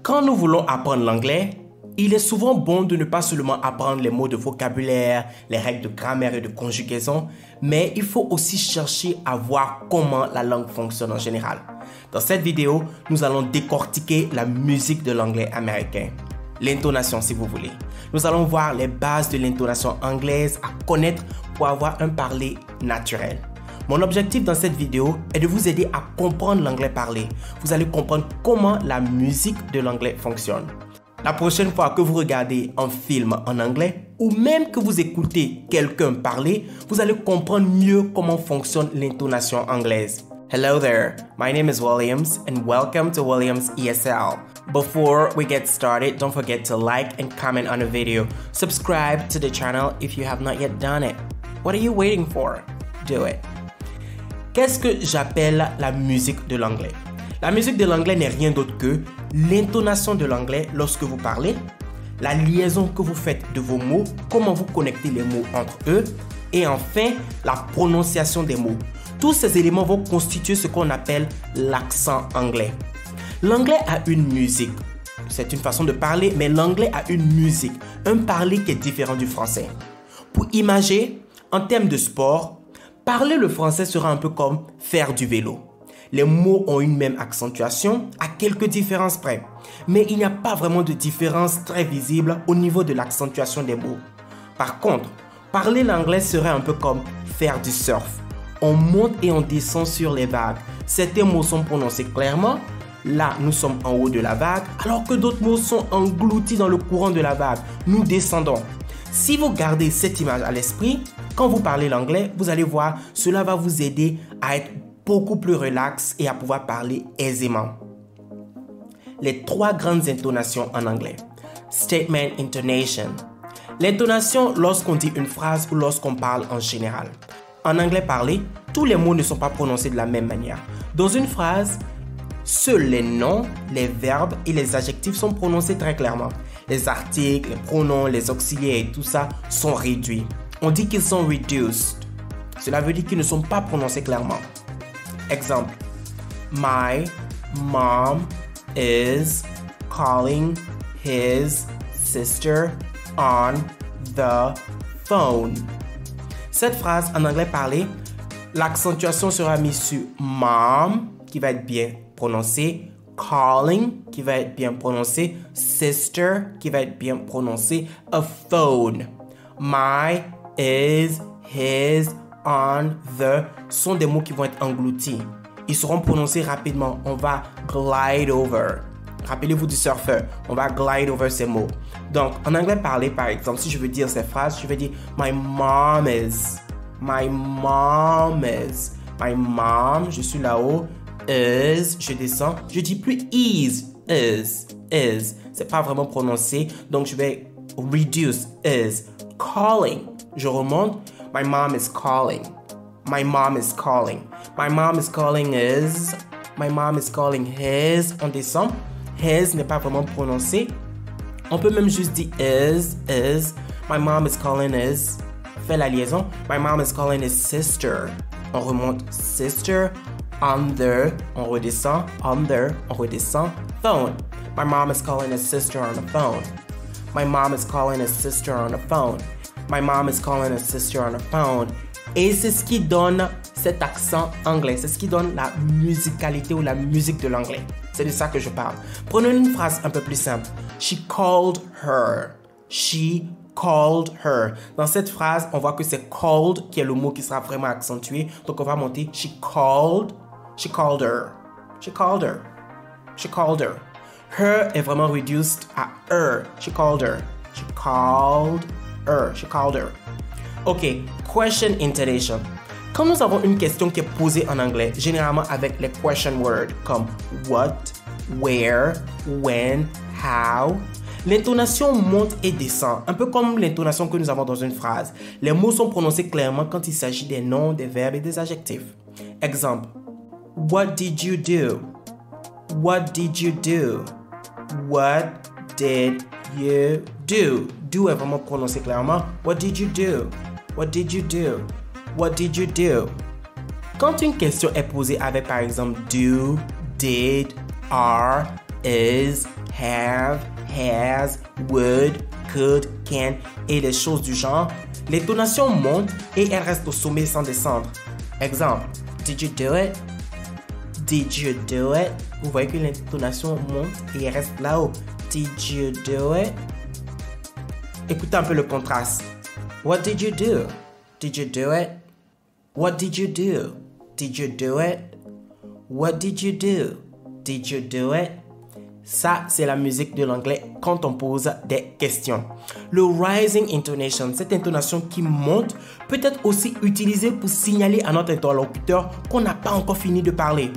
Quand nous voulons apprendre l'anglais, il est souvent bon de ne pas seulement apprendre les mots de vocabulaire, les règles de grammaire et de conjugaison, mais il faut aussi chercher à voir comment la langue fonctionne en général. Dans cette vidéo, nous allons décortiquer la musique de l'anglais américain. L'intonation si vous voulez. Nous allons voir les bases de l'intonation anglaise à connaître pour avoir un parler naturel. Mon objectif dans cette vidéo est de vous aider à comprendre l'anglais parlé. Vous allez comprendre comment la musique de l'anglais fonctionne. La prochaine fois que vous regardez un film en anglais ou même que vous écoutez quelqu'un parler, vous allez comprendre mieux comment fonctionne l'intonation anglaise. Hello there, my name is Williams and welcome to Williams ESL. Before we get started, don't forget to like and comment on the video. Subscribe to the channel if you have not yet done it. What are you waiting for? Do it. Qu'est-ce que j'appelle la musique de l'anglais? La musique de l'anglais n'est rien d'autre que l'intonation de l'anglais lorsque vous parlez, la liaison que vous faites de vos mots, comment vous connectez les mots entre eux, et enfin, la prononciation des mots. Tous ces éléments vont constituer ce qu'on appelle l'accent anglais. L'anglais a une musique. C'est une façon de parler, mais l'anglais a une musique, un parler qui est différent du français. Pour imager, en termes de sport, parler le français sera un peu comme faire du vélo. Les mots ont une même accentuation à quelques différences près, mais il n'y a pas vraiment de différence très visible au niveau de l'accentuation des mots. Par contre, parler l'anglais serait un peu comme faire du surf. On monte et on descend sur les vagues. Certains mots sont prononcés clairement. Là, nous sommes en haut de la vague, alors que d'autres mots sont engloutis dans le courant de la vague. Nous descendons. Si vous gardez cette image à l'esprit, quand vous parlez l'anglais, vous allez voir, cela va vous aider à être beaucoup plus relax et à pouvoir parler aisément. Les trois grandes intonations en anglais. Statement intonation. L'intonation lorsqu'on dit une phrase ou lorsqu'on parle en général. En anglais parlé, tous les mots ne sont pas prononcés de la même manière. Dans une phrase, seuls les noms, les verbes et les adjectifs sont prononcés très clairement. Les articles, les pronoms, les auxiliaires et tout ça sont réduits. On dit qu'ils sont reduced. Cela veut dire qu'ils ne sont pas prononcés clairement. Exemple. My mom is calling his sister on the phone. Cette phrase en anglais parlé, l'accentuation sera mise sur mom qui va être bien prononcé, calling qui va être bien prononcé, sister qui va être bien prononcé, a phone. My, is, his, on, the sont des mots qui vont être engloutis. Ils seront prononcés rapidement. On va glide over. Rappelez-vous du surfeur. On va glide over ces mots. Donc, en anglais parlé, par exemple, si je veux dire ces phrases, je vais dire my mom is. My mom is. My mom, je suis là-haut. Is, je descends. Je dis plus is. C'est pas vraiment prononcé. Donc, je vais reduce is. Calling. Je remonte. My mom is calling. My mom is calling. My mom is calling is. My mom is calling his. On descend. His n'est pas vraiment prononcé. On peut même juste dire is. My mom is calling his. Fait la liaison. My mom is calling his sister. On remonte sister. On the. On redescend. On the. On redescend. Phone. My mom is calling his sister on the phone. My mom is calling his sister on the phone. My mom is calling his sister on the phone. Et c'est ce qui donne cet accent anglais. C'est ce qui donne la musicalité ou la musique de l'anglais. C'est de ça que je parle. Prenons une phrase un peu plus simple. She called her. She called her. Dans cette phrase, on voit que c'est called qui est le mot qui sera vraiment accentué. Donc on va monter. She called her. She called her. She called her. Her est vraiment reduced à her. She called her. She called her. She called her. Ok, question intonation. Quand nous avons une question qui est posée en anglais, généralement avec les question words comme what, where, when, how, l'intonation monte et descend, un peu comme l'intonation que nous avons dans une phrase. Les mots sont prononcés clairement quand il s'agit des noms, des verbes et des adjectifs. Exemple. What did you do? What did you do? What did you do? Do est vraiment prononcé clairement. What did you do? What did you do? What did you do? Quand une question est posée avec par exemple do, did, are, is, have, has, would, could, can et des choses du genre, l'intonation monte et elle reste au sommet sans descendre. Exemple, did you do it? Did you do it? Vous voyez que l'intonation monte et elle reste là-haut. Did you do it? Écoutez un peu le contraste. What did you do? Did you do it? What did you do? Did you do it? What did you do? Did you do it? Ça, c'est la musique de l'anglais quand on pose des questions. Le rising intonation, cette intonation qui monte, peut être aussi utilisée pour signaler à notre interlocuteur qu'on n'a pas encore fini de parler.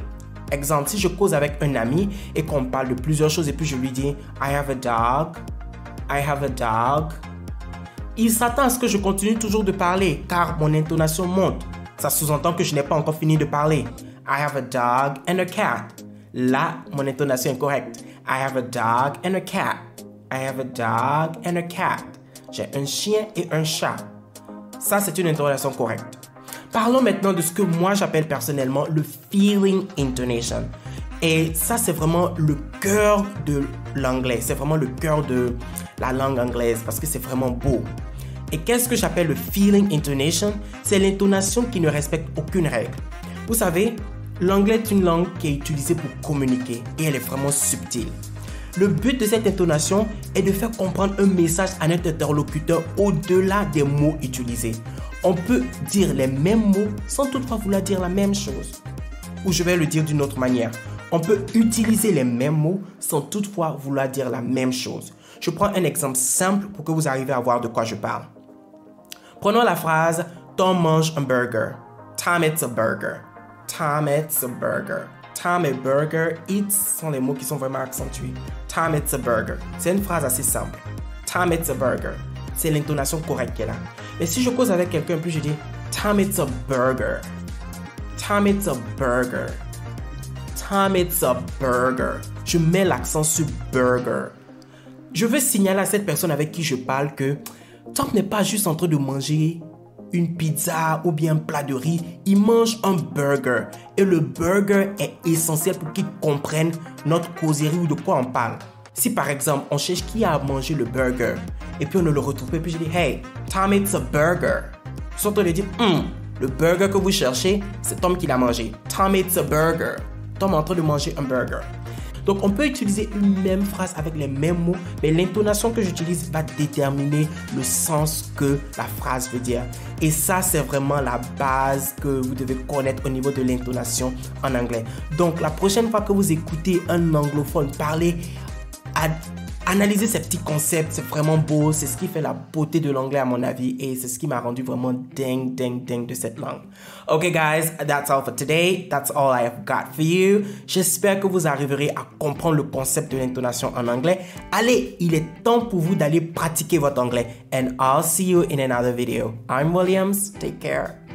Exemple, si je cause avec un ami et qu'on parle de plusieurs choses et puis je lui dis « I have a dog, I have a dog », il s'attend à ce que je continue toujours de parler car mon intonation monte. Ça sous-entend que je n'ai pas encore fini de parler. « I have a dog and a cat ». Là, mon intonation est correcte. I have a dog and a cat. I have a dog and a cat. J'ai un chien et un chat. Ça, c'est une intonation correcte. Parlons maintenant de ce que moi j'appelle personnellement le feeling intonation. Et ça, c'est vraiment le cœur de l'anglais. C'est vraiment le cœur de la langue anglaise parce que c'est vraiment beau. Et qu'est-ce que j'appelle le feeling intonation? C'est l'intonation qui ne respecte aucune règle. Vous savez, l'anglais est une langue qui est utilisée pour communiquer et elle est vraiment subtile. Le but de cette intonation est de faire comprendre un message à notre interlocuteur au-delà des mots utilisés. On peut dire les mêmes mots sans toutefois vouloir dire la même chose. Ou je vais le dire d'une autre manière. On peut utiliser les mêmes mots sans toutefois vouloir dire la même chose. Je prends un exemple simple pour que vous arriviez à voir de quoi je parle. Prenons la phrase « Tom mange un burger ». Tom eats a burger. Tom eats a burger. Tom et burger, eats sont les mots qui sont vraiment accentués. Tom eats a burger. C'est une phrase assez simple. Tom eats a burger. C'est l'intonation correcte qu'elle a. Mais si je cause avec quelqu'un, puis je dis Tom eats a burger. Tom eats a burger. Tom eats a burger. Je mets l'accent sur burger. Je veux signaler à cette personne avec qui je parle que Tom n'est pas juste en train de manger une pizza ou bien un plat de riz, il mange un burger. Et le burger est essentiel pour qu'il comprenne notre causerie ou de quoi on parle. Si par exemple, on cherche qui a mangé le burger et puis on ne le retrouve pas, et puis je dis « Hey, Tom eats a burger ». Je suis en train de dire « Le burger que vous cherchez, c'est Tom qui l'a mangé. Tom eats a burger ». Tom est en train de manger un burger. Donc, on peut utiliser une même phrase avec les mêmes mots, mais l'intonation que j'utilise va déterminer le sens que la phrase veut dire. Et ça, c'est vraiment la base que vous devez connaître au niveau de l'intonation en anglais. Donc, la prochaine fois que vous écoutez un anglophone parler, analysez ces petits concepts, c'est vraiment beau, c'est ce qui fait la beauté de l'anglais à mon avis et c'est ce qui m'a rendu vraiment dingue de cette langue. Okay guys, that's all for today, that's all I have got for you. J'espère que vous arriverez à comprendre le concept de l'intonation en anglais. Allez, il est temps pour vous d'aller pratiquer votre anglais and I'll see you in another video. I'm Williams, take care.